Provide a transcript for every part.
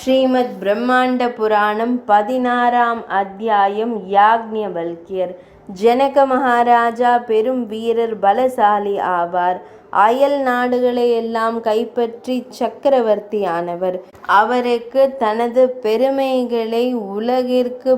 ஸ்ரீமத் பிரம்மாண்ட புராணம் 16ஆம் அத்தியாயம். யாக்ஞவல்க்யர். ஜனக மகாராஜா பெரும் வீரர், பலசாலி ஆவார். அயல் நாடுகளை எல்லாம் கைப்பற்றி சக்கரவர்த்தி ஆனவர். அவருக்கு தனது பெருமைகளை உலகிற்கு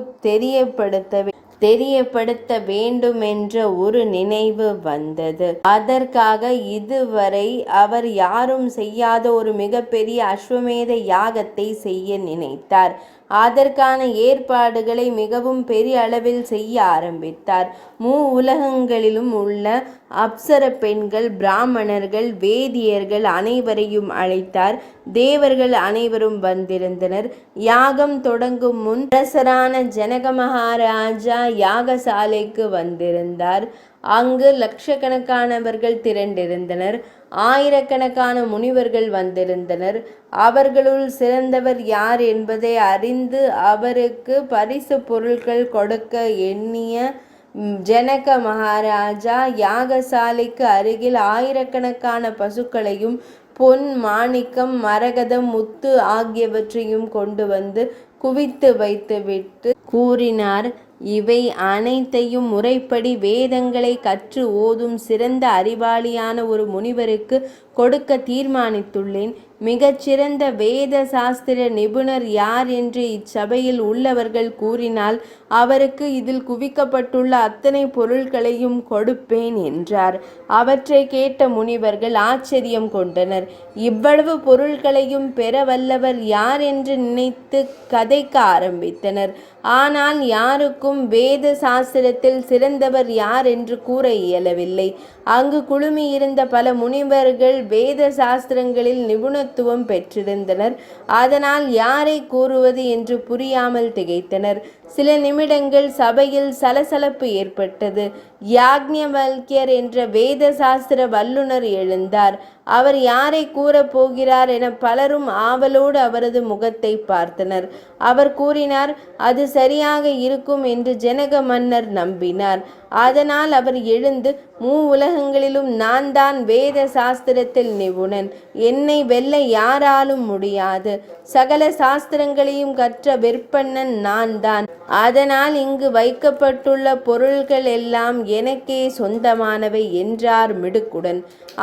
தெரியப்படுத்த வேண்டுமென்ற ஒரு நினைவு வந்தது. அதற்காக இதுவரை அவர் யாரும் செய்யாத ஒரு மிகப்பெரிய அஸ்வமேத யாகத்தை செய்ய நினைத்தார். அதற்கான ஏற்பாடுகளை மிகவும் பெரிய அளவில் செய்ய ஆரம்பித்தார். உலகங்களிலும் உள்ள அப்சர பெண்கள், பிராமணர்கள், வேதியர்கள் அனைவரையும் அழைத்தார். தேவர்கள் அனைவரும் வந்திருந்தனர். யாகம் தொடங்கும் முன் அரசரான ஜனக மகாராஜா யாகசாலைக்கு வந்திருந்தார். அங்கு லட்சக்கணக்கானவர்கள் திரண்டிருந்தனர். ஆயிரக்கணக்கான முனிவர்கள் வந்திருந்தனர். அவர்களுள் சிறந்தவர் யார் என்பதை அறிந்து அவருக்கு பரிசு பொருட்கள் கொடுக்க எண்ணிய ஜனக மகாராஜா யாகசாலைக்கு அருகில் ஆயிரக்கணக்கான பசுக்களையும் பொன், மாணிக்கம், மரகதம், முத்து ஆகியவற்றையும் கொண்டு வந்து குவித்து வைத்துவிட்டு கூறினார், இவை அனைத்தையும் முறைப்படி வேதங்களை கற்று ஓதும் சிறந்த அறிவாளியான ஒரு முனிவருக்கு கொடுக்க தீர்மானித்துள்ளேன். மிகச்சிறந்த வேத சாஸ்திர நிபுணர் யார் என்று இச்சபையில் உள்ளவர்கள் கூறினால் அவருக்கு இதில் குவிக்கப்பட்டுள்ள அத்தனை பொருட்களையும் கொடுப்பேன் என்றார். அவற்றை கேட்ட முனிவர்கள் ஆச்சரியம் கொண்டனர். இவ்வளவு பொருட்களையும் பெற வல்லவர் யார் என்று நினைத்து கதைக்க ஆரம்பித்தனர். ஆனால் யாருக்கும் வேத சாஸ்திரத்தில் சிறந்தவர் யார் என்று கூற இயலவில்லை. அங்கு குழுமியிருந்த பல முனிவர்கள் வேத சாஸ்திரங்களில் நிபுணத்துவம் பெற்றிருந்தனர். அதனால் யாரை கூறுவது என்று புரியாமல் திகைத்தனர். சில நிமிடங்கள் சபையில் சலசலப்பு ஏற்பட்டது. யாக்ஞவல்க்யர் என்ற வேத சாஸ்திர வல்லுனர் எழுந்தார். அவர் யாரை கூறப் போகிறார் என பலரும் ஆவலோடு அவரது முகத்தை பார்த்தனர். அவர் கூறினார், அது சரியாக இருக்கும் என்று ஜனக மன்னர் நம்பினார். அதனால் அவர் எழுந்து, உலகங்களிலும் நான் தான் வேத சாஸ்திரத்தில் நிபுணன். என்னை வெல்ல யாராலும் முடியாது. சகல சாஸ்திரங்களையும் கற்ற விற்பன்னன் நான் தான். அதனால் இங்கு வைக்கப்பட்டுள்ள பொருள்கள் எல்லாம் எனக்கே சொந்தமானவை என்றார் மிடுக்குடன்.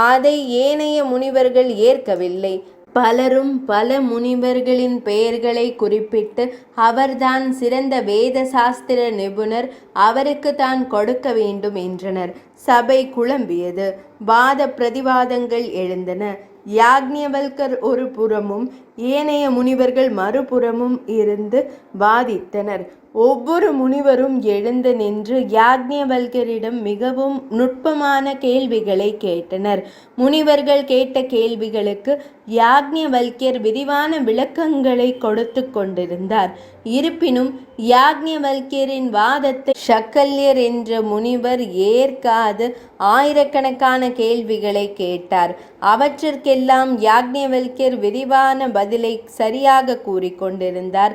அதை ஏனைய முனிவர்கள் ஏற்கவில்லை. பலரும் பல முனிவர்களின் பெயர்களை குறிப்பிட்டு அவர்தான் சிறந்த வேத சாஸ்திர நிபுணர், அவருக்கு தான் கொடுக்க வேண்டும் என்றனர். சபை குழம்பியது. வாத பிரதிவாதங்கள் எழுந்தன. யாக்ஞவல்கர் ஒரு புறமும் ஏனைய முனிவர்கள் மறுபுறமும் இருந்து வாதித்தனர். ஒவ்வொரு முனிவரும் எழுந்து நின்று யாக்ஞவல்கரிடம் மிகவும் நுட்பமான கேள்விகளை கேட்டனர். முனிவர்கள் கேட்ட கேள்விகளுக்கு யாக்ஞவல்க்யர் விரிவான விளக்கங்களை கொடுத்து கொண்டிருந்தார். இருப்பினும் யாக்ஞவல்க்யரின் வாதத்தை ஷக்கல்யர் என்ற முனிவர் ஏற்காது ஆயிரக்கணக்கான கேள்விகளை கேட்டார். அவற்றிற்கெல்லாம் யாக்ஞவல்க்யர் விரிவான பதிலை சரியாக கூறிக்கொண்டிருந்தார்.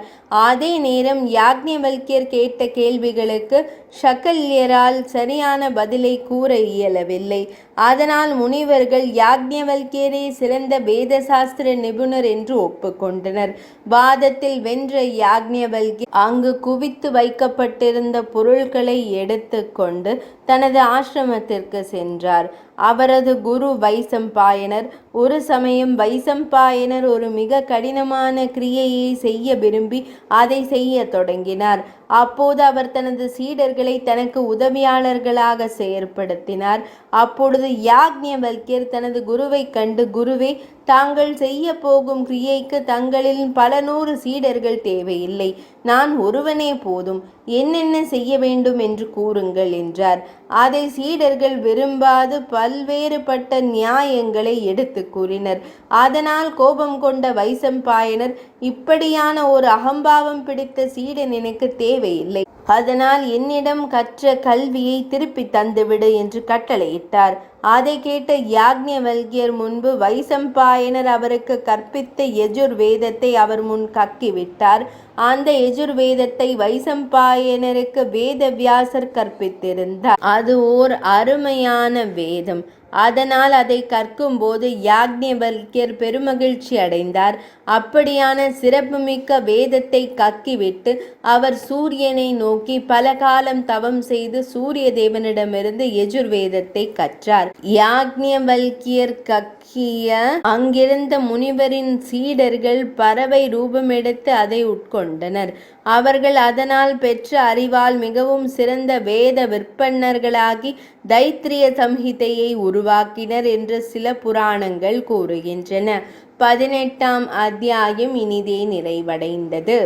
அதே நேரம் யாக்ஞவல்க்யர் கேட்ட கேள்விகளுக்கு ஷக்கல்யரால் சரியான பதிலை கூற இயலவில்லை. அதனால் முனிவர்கள் யாக்ஞவல்க்யரே சிறந்த வேத சாஸ்திர நிபுணர் என்று ஒப்புக்கொண்டனர். வாதத்தில் வென்ற யாக்ஞவல்க்யர் அங்கு குவித்து வைக்கப்பட்டிருந்த பொருட்களை எடுத்து கொண்டு தனது ஆசிரமத்திற்கு சென்றார். அவரது குரு வைசம்பாயனர். ஒரு சமயம் வைசம்பாயனர் ஒரு மிக கடினமான கிரியையை செய்ய விரும்பி அதை செய்ய தொடங்கினார். அப்போது அவர் தனது சீடர்களை தனக்கு உதவியாளர்களாக செயற்படுத்தினார். அப்பொழுது யாக்ஞவல்க்யர் தனது குருவை கண்டு, குருவே, தாங்கள் செய்ய போகும் கிரியைக்கு தங்களில் பல நூறு சீடர்கள் தேவையில்லை. நான் ஒருவனே போதும். என்னென்ன செய்ய வேண்டும் என்று கூறுங்கள் என்றார். அதை சீடர்கள் விரும்பாது பல்வேறுபட்ட நியாயங்களை எடுத்து கூறினர். அதனால் கோபம் கொண்ட வைசம்பாயனர், இப்படியான ஒரு அகம்பாவம் பிடித்த சீடன் எனக்கு தேவையில்லை. அதனால் என்னிடம் கற்ற கல்வியை திருப்பி தந்துவிடு என்று கட்டளையிட்டார். அதை கேட்ட யாக்ஞவல்கியர் முன்பு வைசம்பாயனர் அவருக்கு கற்பித்த யஜுர்வேதத்தை அவர் முன் கக்கிவிட்டார். அந்த யஜுர்வேதத்தை வைசம்பாயனருக்கு வேதவியாசர் கற்பித்திருந்தார். அது ஓர் அருமையான வேதம். அதனால் அதை கற்கும்போது யாக்ஞவல்கியர் பெருமகிழ்ச்சி அடைந்தார். அப்படியான சிறப்புமிக்க வேதத்தை கக்கிவிட்டு அவர் சூரியனை நோக்கி பல காலம் தவம் செய்து சூரிய தேவனிடமிருந்து யஜுர்வேதத்தை கற்றார். யாக்ஞவல்கியர் கக்கிய அங்கிருந்த முனிவரின் சீடர்கள் பறவை ரூபமெடுத்து அதை உட்கொண்டனர். அவர்கள் அதனால் பெற்ற அறிவால் மிகவும் சிறந்த வேத விற்பன்னர்களாகி தைத்திரிய சம்ஹிதையை உருவாக்கினர் என்று சில புராணங்கள் கூறுகின்றன. 18ஆம் அத்தியாயம் இனிதே நிறைவடைந்தது.